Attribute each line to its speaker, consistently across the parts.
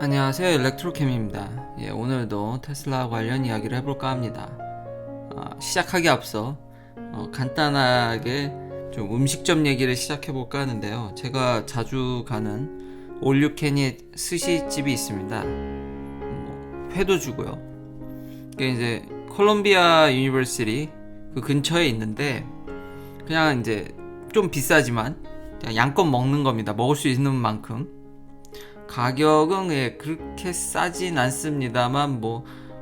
Speaker 1: 안녕하세요, 일렉트로캠입니다. 오늘도 테슬라 관련 이야기를 해볼까 합니다. 시작하기 앞서 간단하게 좀 음식점 얘기를 시작해볼까 하는데요. 제가 자주 가는 올유캔이 스시집이 있습니다. 회도 주고요. 이게 이제 콜롬비아 유니버시티 그 근처에 있는데 그냥 이제 좀 비싸지만 그냥 양껏 먹는 겁니다. 먹을 수 있는 만큼. 가격은 그렇게 싸진 않습니다만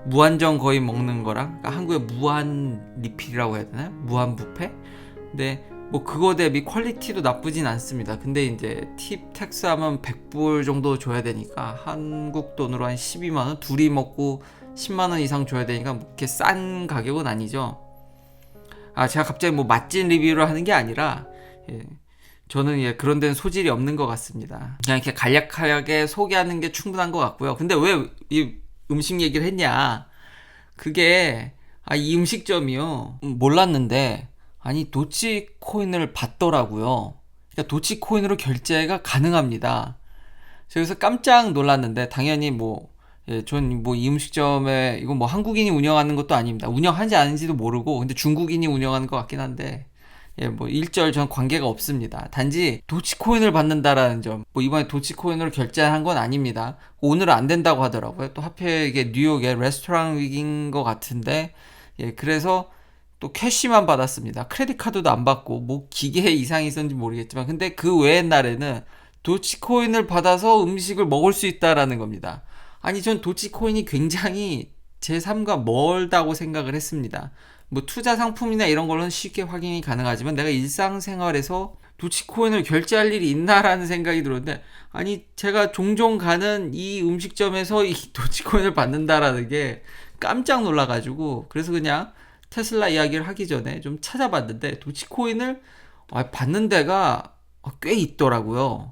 Speaker 1: 무한정 거의 먹는 거랑, 그러니까 한국의 무한 리필이라고 해야 되나요? 무한 뷔페? 근데 그거 대비 퀄리티도 나쁘진 않습니다. 근데 이제 팁 텍스 하면 100불 정도 줘야 되니까 한국 돈으로 한 12만원, 둘이 먹고 10만원 이상 줘야 되니까 그렇게 싼 가격은 아니죠. 제가 갑자기 맛집 리뷰를 하는 게 아니라 저는 그런 데는 소질이 없는 것 같습니다. 그냥 이렇게 간략하게 소개하는 게 충분한 것 같고요. 근데 왜 이 음식 얘기를 했냐? 그게 이 음식점이요. 몰랐는데 도치코인을 받더라고요. 그러니까 도치코인으로 결제가 가능합니다. 그래서 깜짝 놀랐는데 당연히 전 이 음식점에 이거 한국인이 운영하는 것도 아닙니다. 운영하는지 아닌지도 모르고 근데 중국인이 운영하는 것 같긴 한데 일절 전 관계가 없습니다. 단지 도치코인을 받는다라는 점. 이번에 도치코인으로 결제한 건 아닙니다. 오늘은 안 된다고 하더라고요. 또 하필 이게 뉴욕의 레스토랑 위기인 것 같은데, 그래서 또 캐시만 받았습니다. 크레딧 카드도 안 받고 기계에 이상이 있었는지 모르겠지만, 근데 그 외의 날에는 도치코인을 받아서 음식을 먹을 수 있다라는 겁니다. 전 도치코인이 굉장히 제 삶과 멀다고 생각을 했습니다. 투자 상품이나 이런 걸로는 쉽게 확인이 가능하지만 내가 일상생활에서 도치코인을 결제할 일이 있나라는 생각이 들었는데, 제가 종종 가는 이 음식점에서 이 도치코인을 받는다라는 게 깜짝 놀라가지고, 그래서 그냥 테슬라 이야기를 하기 전에 좀 찾아봤는데 도치코인을 받는 데가 꽤 있더라고요.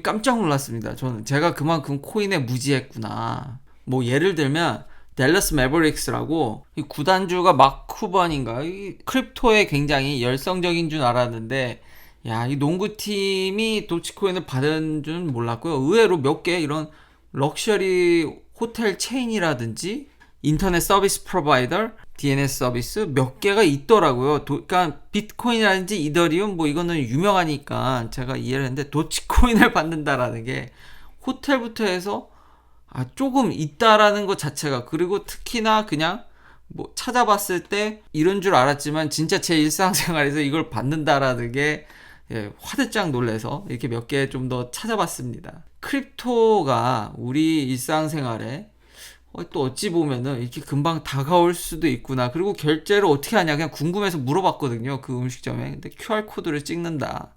Speaker 1: 깜짝 놀랐습니다. 제가 그만큼 코인에 무지했구나. 예를 들면 댈러스 매버릭스라고 이 구단주가 막 쿠번인가, 이 크립토에 굉장히 열성적인 줄 알았는데, 이 농구팀이 도치코인을 받은 줄은 몰랐고요. 의외로 몇 개 이런 럭셔리 호텔 체인이라든지 인터넷 서비스 프로바이더, DNS 서비스 몇 개가 있더라고요. 그러니까 비트코인이라든지 이더리움 이거는 유명하니까 제가 이해를 했는데, 도치코인을 받는다라는 게 호텔부터 해서 조금 있다라는 것 자체가, 그리고 특히나 그냥 찾아봤을 때 이런 줄 알았지만 진짜 제 일상생활에서 이걸 받는다라는 게 화들짝 놀래서 이렇게 몇 개 좀 더 찾아봤습니다. 크립토가 우리 일상생활에 또 어찌 보면은 이렇게 금방 다가올 수도 있구나. 그리고 결제를 어떻게 하냐 그냥 궁금해서 물어봤거든요, 그 음식점에. 근데 QR코드를 찍는다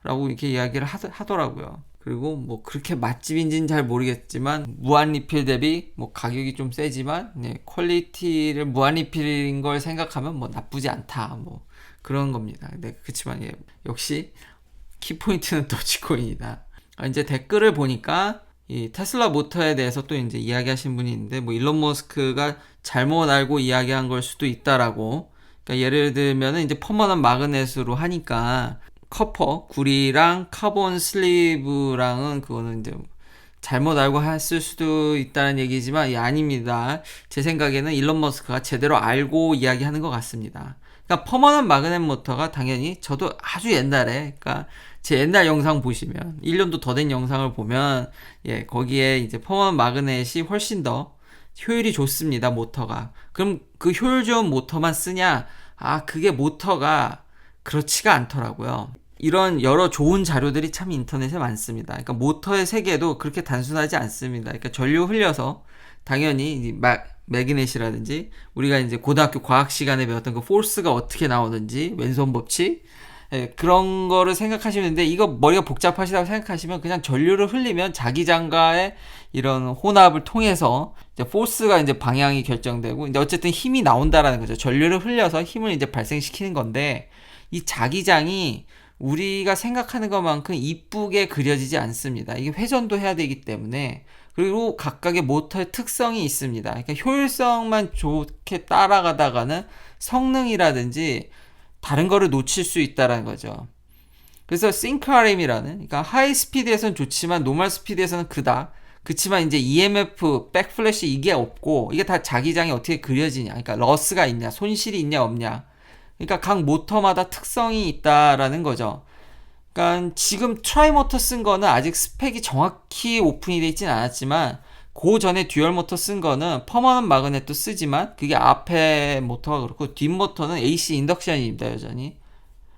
Speaker 1: 라고 이렇게 이야기를 하더라고요. 그리고 그렇게 맛집인지는 잘 모르겠지만 무한 리필 대비 가격이 좀 세지만 퀄리티를 무한 리필인 걸 생각하면 나쁘지 않다, 그런 겁니다. 근데 그렇지만 역시 키포인트는 도치코인이다. 이제 댓글을 보니까 이 테슬라 모터에 대해서 또 이제 이야기하신 분이 있는데, 일론 머스크가 잘못 알고 이야기한 걸 수도 있다라고. 그러니까 예를 들면은 이제 퍼머넌트 마그넷으로 하니까 커퍼, 구리랑 카본 슬리브랑은 그거는 이제 잘못 알고 했을 수도 있다는 얘기지만 아닙니다. 제 생각에는 일론 머스크가 제대로 알고 이야기하는 것 같습니다. 그러니까 퍼머넌트 마그넷 모터가 당연히 저도 아주 옛날에, 그러니까 제 옛날 영상 보시면 1년도 더 된 영상을 보면 거기에 이제 퍼머넌트 마그넷이 훨씬 더 효율이 좋습니다, 모터가. 그럼 그 효율 좋은 모터만 쓰냐? 그게 모터가 그렇지가 않더라고요. 이런 여러 좋은 자료들이 참 인터넷에 많습니다. 그러니까 모터의 세계도 그렇게 단순하지 않습니다. 그러니까 전류 흘려서 당연히 매그넷이라든지 우리가 이제 고등학교 과학 시간에 배웠던 그 포스가 어떻게 나오는지, 왼손 법칙, 그런 거를 생각하시면 되는데, 이거 머리가 복잡하시다고 생각하시면 그냥 전류를 흘리면 자기장가의 이런 혼합을 통해서 이제 포스가 이제 방향이 결정되고 이제 어쨌든 힘이 나온다라는 거죠. 전류를 흘려서 힘을 이제 발생시키는 건데, 이 자기장이 우리가 생각하는 것만큼 이쁘게 그려지지 않습니다. 이게 회전도 해야 되기 때문에. 그리고 각각의 모터의 특성이 있습니다. 그러니까 효율성만 좋게 따라가다가는 성능이라든지 다른 거를 놓칠 수 있다는 거죠. 그래서 싱크RM이라는, 그러니까 하이 스피드에서는 좋지만 노멀 스피드에서는 그닥 그치만 이제 EMF, 백플래시 이게 없고 이게 다 자기장이 어떻게 그려지냐, 그러니까 러스가 있냐, 손실이 있냐 없냐, 그러니까 각 모터마다 특성이 있다라는 거죠. 그러니까 지금 트라이모터 쓴 거는 아직 스펙이 정확히 오픈이 되어 있진 않았지만 그 전에 듀얼 모터 쓴 거는 퍼머넌트 마그넷도 쓰지만 그게 앞에 모터가 그렇고 뒷 모터는 AC 인덕션입니다, 여전히.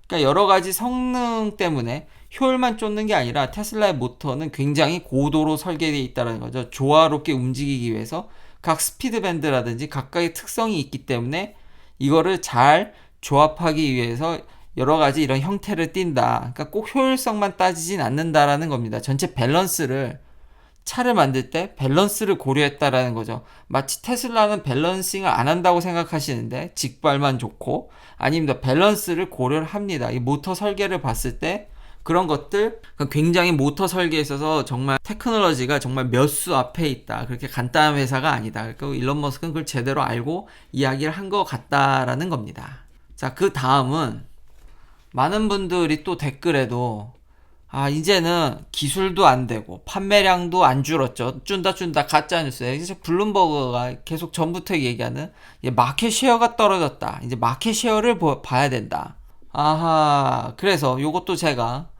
Speaker 1: 그러니까 여러 가지 성능 때문에 효율만 쫓는 게 아니라 테슬라의 모터는 굉장히 고도로 설계되어 있다는 거죠. 조화롭게 움직이기 위해서 각 스피드 밴드라든지 각각의 특성이 있기 때문에 이거를 잘 조합하기 위해서 여러 가지 이런 형태를 띈다. 그러니까 꼭 효율성만 따지진 않는다라는 겁니다. 전체 밸런스를, 차를 만들 때 밸런스를 고려했다라는 거죠. 마치 테슬라는 밸런싱을 안 한다고 생각하시는데 직발만 좋고, 아닙니다. 밸런스를 고려를 합니다. 이 모터 설계를 봤을 때 그런 것들, 굉장히 모터 설계에 있어서 정말 테크놀로지가 정말 몇 수 앞에 있다. 그렇게 간단한 회사가 아니다. 그러니까 일론 머스크는 그걸 제대로 알고 이야기를 한 것 같다라는 겁니다. 자, 그 다음은 많은 분들이 또 댓글에도 이제는 기술도 안 되고 판매량도 안 줄었죠. 준다 가짜뉴스예요. 이제 블룸버그가 계속 전부터 얘기하는 마켓 쉐어가 떨어졌다. 이제 마켓 쉐어를 봐야 된다. 아하, 그래서 요것도 제가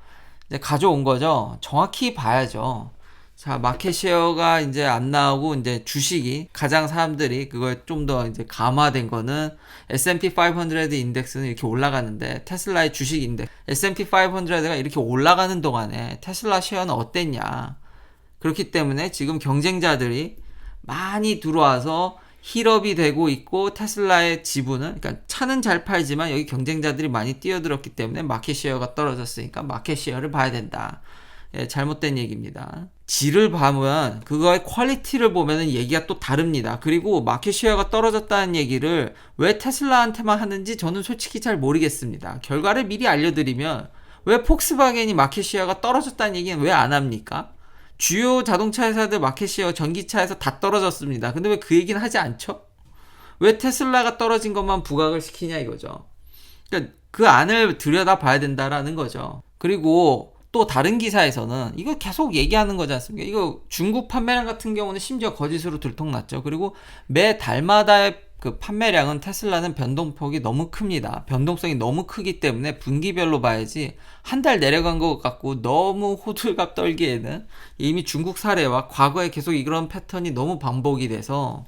Speaker 1: 이제 가져온 거죠. 정확히 봐야죠. 자, 마켓 쉐어가 이제 안 나오고 이제 주식이 가장 사람들이 그걸 좀 더 이제 감화된 거는 S&P 500 인덱스는 이렇게 올라가는데 테슬라의 주식 인덱스 S&P 500가 이렇게 올라가는 동안에 테슬라 쉐어는 어땠냐. 그렇기 때문에 지금 경쟁자들이 많이 들어와서 힐업이 되고 있고 테슬라의 지분은, 그러니까 차는 잘 팔지만 여기 경쟁자들이 많이 뛰어들었기 때문에 마켓 쉐어가 떨어졌으니까 마켓 쉐어를 봐야 된다. 잘못된 얘기입니다. 질을 보면 그거의 퀄리티를 보면은 얘기가 또 다릅니다. 그리고 마켓 쉐어가 떨어졌다는 얘기를 왜 테슬라한테만 하는지 저는 솔직히 잘 모르겠습니다. 결과를 미리 알려드리면 왜 폭스바겐이 마켓 쉐어가 떨어졌다는 얘기는 왜 안 합니까? 주요 자동차 회사들 마켓 쉐어 전기차에서 다 떨어졌습니다. 근데 왜 그 얘기는 하지 않죠? 왜 테슬라가 떨어진 것만 부각을 시키냐 이거죠. 그러니까 그 안을 들여다 봐야 된다라는 거죠. 그리고 또 다른 기사에서는 이거 계속 얘기하는 거지 않습니까? 이거 중국 판매량 같은 경우는 심지어 거짓으로 들통났죠. 그리고 매 달마다의 그 판매량은 테슬라는 변동폭이 너무 큽니다. 변동성이 너무 크기 때문에 분기별로 봐야지 한 달 내려간 것 같고 너무 호들갑 떨기에는 이미 중국 사례와 과거에 계속 이런 패턴이 너무 반복이 돼서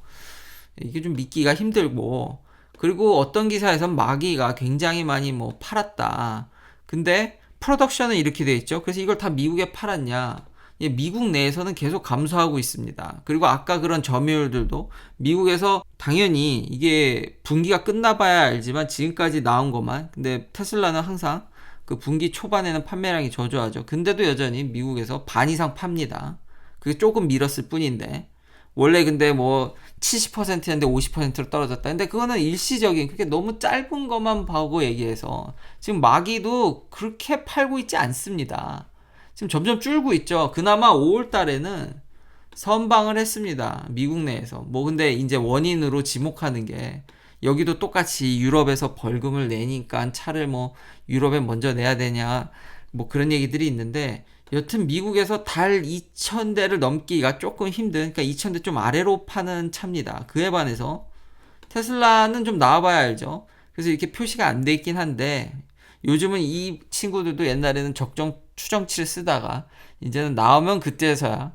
Speaker 1: 이게 좀 믿기가 힘들고, 그리고 어떤 기사에선 마기가 굉장히 많이 팔았다. 근데 프로덕션은 이렇게 돼 있죠. 그래서 이걸 다 미국에 팔았냐? 미국 내에서는 계속 감소하고 있습니다. 그리고 아까 그런 점유율들도 미국에서 당연히 이게 분기가 끝나봐야 알지만 지금까지 나온 것만, 근데 테슬라는 항상 그 분기 초반에는 판매량이 저조하죠. 근데도 여전히 미국에서 반 이상 팝니다. 그게 조금 밀었을 뿐인데 원래 근데 70%였는데 50%로 떨어졌다. 근데 그거는 일시적인, 그게 너무 짧은 것만 보고 얘기해서 지금 마기도 그렇게 팔고 있지 않습니다. 지금 점점 줄고 있죠. 그나마 5월 달에는 선방을 했습니다. 미국 내에서. 근데 이제 원인으로 지목하는 게 여기도 똑같이 유럽에서 벌금을 내니까 차를 유럽에 먼저 내야 되냐 그런 얘기들이 있는데, 여튼 미국에서 달 2,000대를 넘기가 조금 힘든, 그러니까 2,000대 좀 아래로 파는 차입니다. 그에 반해서 테슬라는 좀 나와봐야 알죠. 그래서 이렇게 표시가 안 돼 있긴 한데 요즘은 이 친구들도 옛날에는 적정 추정치를 쓰다가 이제는 나오면 그때서야,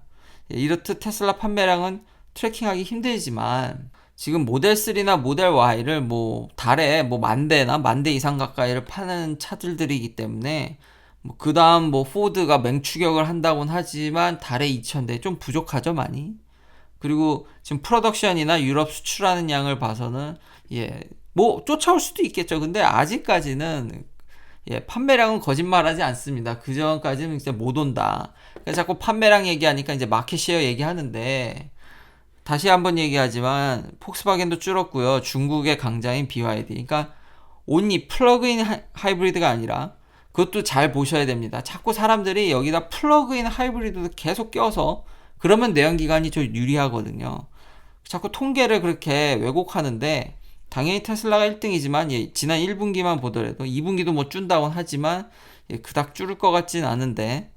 Speaker 1: 이렇듯 테슬라 판매량은 트래킹하기 힘들지만 지금 모델 3나 모델 Y를 달에 10,000대나 10,000대 이상 가까이를 파는 차들이기 때문에 그 다음 포드가 맹추격을 한다고는 하지만 달에 2,000대 좀 부족하죠 많이. 그리고 지금 프로덕션이나 유럽 수출하는 양을 봐서는 쫓아올 수도 있겠죠. 근데 아직까지는 판매량은 거짓말하지 않습니다. 그 전까지는 진짜 못 온다. 그래서 자꾸 판매량 얘기하니까 이제 마켓 쉐어 얘기하는데, 다시 한번 얘기하지만 폭스바겐도 줄었고요. 중국의 강자인 BYD. 그러니까 온리 플러그인 하이브리드가 아니라, 그것도 잘 보셔야 됩니다. 자꾸 사람들이 여기다 플러그인 하이브리드도 계속 껴서 그러면 내연기관이 좀 유리하거든요. 자꾸 통계를 그렇게 왜곡하는데, 당연히 테슬라가 1등이지만 지난 1분기만 보더라도 2분기도 준다고 하지만 그닥 줄을 것 같진 않은데,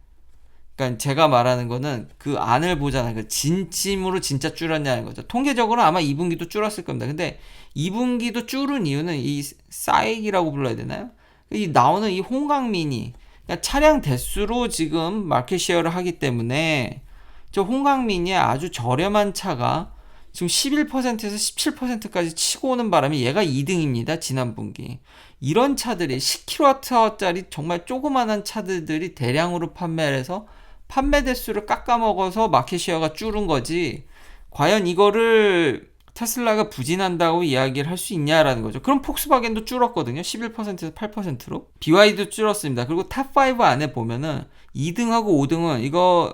Speaker 1: 그러니까 제가 말하는 거는 그 안을 보잖아요. 그 진심으로 진짜 줄었냐는 거죠. 통계적으로 아마 2분기도 줄었을 겁니다. 근데 2분기도 줄은 이유는 이 싸익이라고 불러야 되나요? 이 나오는 이 홍강민이 그러니까 차량 대수로 지금 마켓 쉐어를 하기 때문에 저 홍강민이 아주 저렴한 차가 지금 11%에서 17%까지 치고 오는 바람에 얘가 2등입니다. 지난 분기. 이런 차들이 10kWh짜리 정말 조그만한 차들이 대량으로 판매를 해서 판매 대수를 깎아먹어서 마켓 쉐어가 줄은 거지. 과연 이거를 테슬라가 부진한다고 이야기를 할 수 있냐라는 거죠. 그럼 폭스바겐도 줄었거든요. 11%에서 8%로. BYD도 줄었습니다. 그리고 탑5 안에 보면은 2등하고 5등은 이거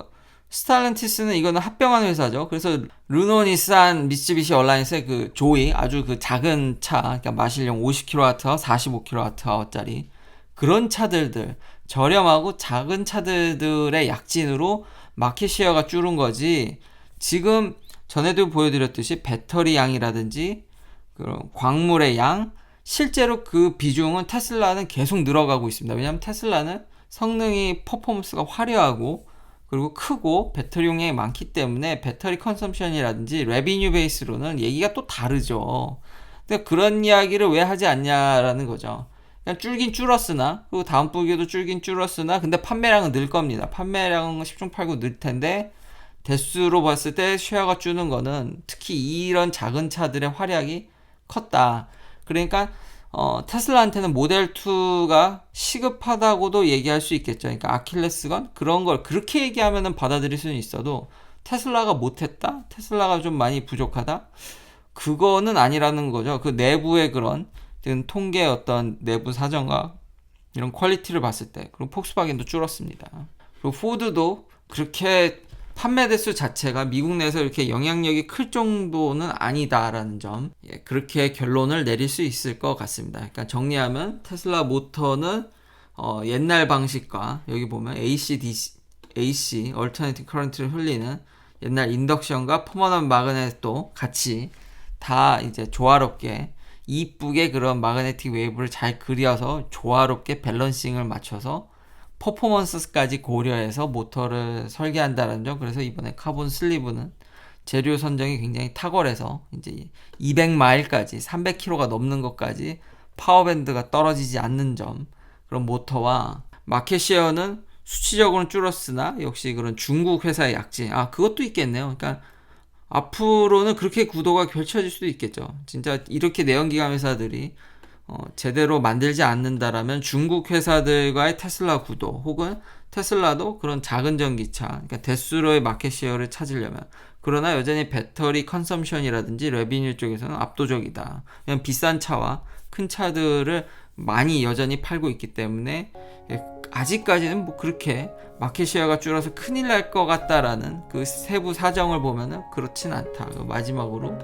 Speaker 1: 스탈렌티스는 이거는 합병한 회사죠. 그래서 르노, 닛산, 미쓰비시 얼라이언스의 그 조이 아주 그 작은 차, 그러니까 마실용 50kWh, 45kWh짜리 그런 차들들 저렴하고 작은 차들의 약진으로 마켓 쉐어가 줄은 거지. 지금 전에도 보여드렸듯이 배터리 양이라든지 그런 광물의 양 실제로 그 비중은 테슬라는 계속 늘어가고 있습니다. 왜냐하면 테슬라는 성능이 퍼포먼스가 화려하고 그리고 크고 배터리 용량이 많기 때문에 배터리 컨섬션이라든지 레비뉴 베이스로는 얘기가 또 다르죠. 근데 그런 이야기를 왜 하지 않냐라는 거죠. 그냥 줄긴 줄었으나 그리고 다음 분기에도 줄긴 줄었으나 근데 판매량은 늘 겁니다. 판매량은 10중 8구 늘 텐데 대수로 봤을 때 쉐어가 주는 거는 특히 이런 작은 차들의 활약이 컸다. 그러니까 테슬라한테는 모델 2가 시급하다고도 얘기할 수 있겠죠. 그러니까 아킬레스건 그런 걸 그렇게 얘기하면은 받아들일 수는 있어도 테슬라가 못했다? 테슬라가 좀 많이 부족하다? 그거는 아니라는 거죠. 그 내부의 그런 통계 어떤 내부 사정과 이런 퀄리티를 봤을 때 그리고 폭스바겐도 줄었습니다. 그리고 포드도 그렇게 판매 대수 자체가 미국 내에서 이렇게 영향력이 클 정도는 아니다라는 점, 그렇게 결론을 내릴 수 있을 것 같습니다. 그러니까 정리하면 테슬라 모터는 옛날 방식과 여기 보면 AC, Alternating Current를 흘리는 옛날 인덕션과 퍼머넌트 마그넷도 같이 다 이제 조화롭게 이쁘게 그런 마그네틱 웨이브를 잘 그려서 조화롭게 밸런싱을 맞춰서 퍼포먼스까지 고려해서 모터를 설계한다는 점. 그래서 이번에 카본 슬리브는 재료 선정이 굉장히 탁월해서 이제 200마일까지 300km가 넘는 것까지 파워밴드가 떨어지지 않는 점. 그런 모터와 마켓 쉐어는 수치적으로는 줄었으나 역시 그런 중국 회사의 약진. 그것도 있겠네요. 그러니까 앞으로는 그렇게 구도가 펼쳐질 수도 있겠죠. 진짜 이렇게 내연기관 회사들이 제대로 만들지 않는다라면 중국 회사들과의 테슬라 구도 혹은 테슬라도 그런 작은 전기차 그러니까 대수로의 마켓 쉐어를 찾으려면 그러나 여전히 배터리 컨섬션이라든지 레비뉴 쪽에서는 압도적이다. 그냥 비싼 차와 큰 차들을 많이 여전히 팔고 있기 때문에 아직까지는 뭐 그렇게 마켓 쉐어가 줄어서 큰일 날 것 같다라는 그 세부 사정을 보면은 그렇진 않다. 마지막으로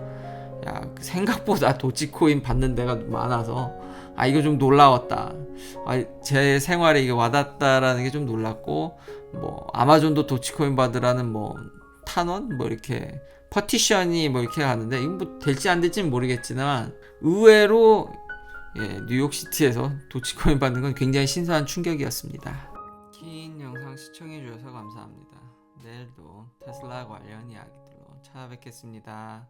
Speaker 1: 생각보다 도치코인 받는 데가 많아서 이거 좀 놀라웠다. 제 생활에 이게 와닿다라는 게 좀 놀랐고 뭐 아마존도 도치코인 받으라는 뭐 탄원 뭐 이렇게 퍼티션이 뭐 이렇게 하는데 이거 뭐 될지 안 될지는 모르겠지만 의외로 뉴욕시티에서 도치코인 받는 건 굉장히 신선한 충격이었습니다. 긴 영상 시청해 주셔서 감사합니다. 내일도 테슬라 관련 이야기들로 찾아뵙겠습니다.